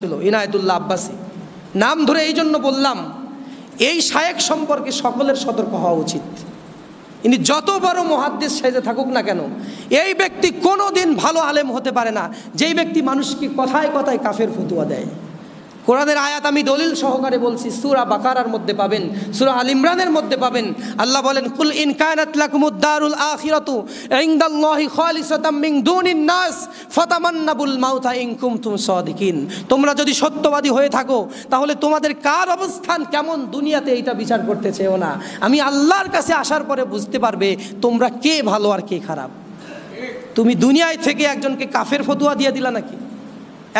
ইনায়েতুল্লাহ আব্বাসী নাম ধরে এই জন্য বললাম, এই শায়েখ সম্পর্কে সকলের সতর্ক হওয়া উচিত। ইনি যত বড় মুহাদ্দিস সেজে থাকুক না কেন, এই ব্যক্তি কোনো দিন ভালো আলেম হতে পারে না যেই ব্যক্তি মানুষকে কথায় কথায় কাফের ফতোয়া দেয়। কোরআনের আয়াত আমি দলিল সহকারে বলছি, সূরা বাকারার মধ্যে পাবেন, সূরা আল ইমরানের মধ্যে পাবেন। আল্লাহ বলেন, কুল ইন কানাত লাকুমুদ দারুল আখিরাতু ইনদাল্লাহি খালিসাতাম মিন দুনিন নাস ফাতামান্নাবুল মাউতা ইন কুনতুম সাদিকিন। তোমরা যদি সত্যবাদী হয়ে থাকো তাহলে তোমাদের কার অবস্থান কেমন দুনিয়াতে এইটা বিচার করতে চেও না। আমি আল্লাহর কাছে আসার পরে বুঝতে পারবে তোমরা কে ভালো আর কে খারাপ। তুমি দুনিয়ায় থেকে একজনকে কাফের ফতোয়া দিয়ে দিলা নাকি?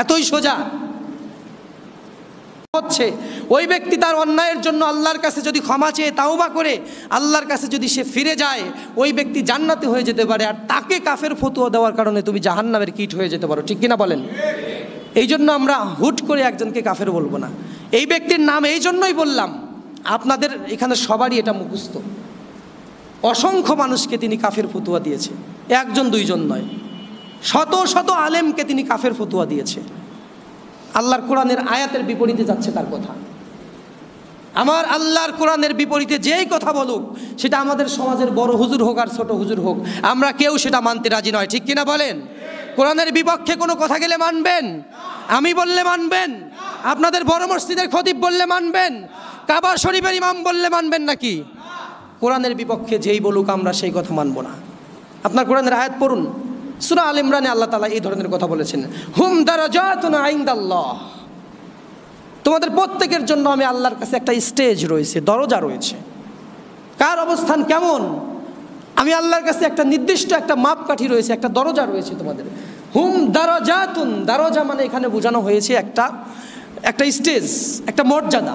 এতই সোজা হচ্ছে। ওই ব্যক্তি তার অন্যায়ের জন্য আল্লাহর কাছে যদি ক্ষমা চেয়ে তাওবা করে আল্লাহর কাছে যদি সে ফিরে যায়, ওই ব্যক্তি জান্নাতে হয়ে যেতে পারে, আর তাকে কাফের ফতোয়া দেওয়ার কারণে তুমি জাহান্নামের কীট হয়ে যেতে পারো। ঠিক কিনা বলেন? এই জন্য আমরা হুট করে একজনকে কাফের বলবো না। এই ব্যক্তির নাম এই জন্যই বললাম, আপনাদের এখানে সবারই এটা মুখস্থ। অসংখ্য মানুষকে তিনি কাফের ফতোয়া দিয়েছে, একজন দুইজন নয়, শত শত আলেমকে তিনি কাফের ফতোয়া দিয়েছে। আল্লাহর কোরআনের আয়াতের বিপরীতে যাচ্ছে তার কথা। আমার আল্লাহর কোরআনের বিপরীতে যেই কথা বলুক, সেটা আমাদের সমাজের বড় হুজুর হোক আর ছোট হুজুর হোক, আমরা কেউ সেটা মানতে রাজি নয়। ঠিক কিনা বলেন? কোরআনের বিপক্ষে কোনো কথা গেলে মানবেন? আমি বললে মানবেন? আপনাদের বড় মসজিদের খতিব বললে মানবেন? কাবা শরীফের ইমাম বললে মানবেন নাকি? কোরআনের বিপক্ষে যেই বলুক আমরা সেই কথা মানব না। আপনার কোরআনের আয়াত পড়ুন, সূরা আল ইমরানে আল্লাহ তাআলা এই ধরনের কথা বলেছেন, হুম দারাজাতুন ইনদাল্লাহ। তোমাদের প্রত্যেকের জন্য আমি আল্লাহর কাছে একটা স্টেজ রয়েছে, দরজা রয়েছে। কার অবস্থান কেমন, আমি আল্লাহর কাছে একটা নির্দিষ্ট একটা মাপকাঠি রয়েছে, একটা দরজা রয়েছে তোমাদের। হুম দারাজাতুন, দরজা মানে এখানে বোঝানো হয়েছে একটা স্টেজ, একটা মর্যাদা।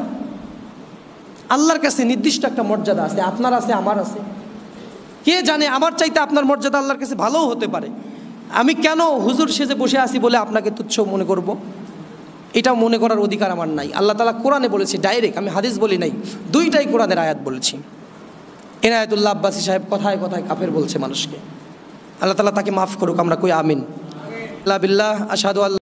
আল্লাহর কাছে নির্দিষ্ট একটা মর্যাদা আছে, আপনার আছে, আমার আছে। কে জানে, আমার চাইতে আপনার মর্যাদা আল্লাহর কাছে ভালোও হতে পারে। আমি কেন হুজুর সেজে বসে আছি বলে আপনাকে তুচ্ছ মনে করব? এটা মনে করার অধিকার আমার নাই। আল্লাহ তাআলা কোরআনে বলেছে ডাইরেক্ট, আমি হাদিস বলি নাই, দুইটাই কোরআনের আয়াত বলেছি। ইনায়েতুল্লাহ আব্বাসী সাহেব কথায় কথায় কাফের বলছে মানুষকে। আল্লাহ তাআলা তাকে মাফ করুক, আমরা কই আমিন। আল্লাহ বিল্লাহ আশহাদু আল্লাহ।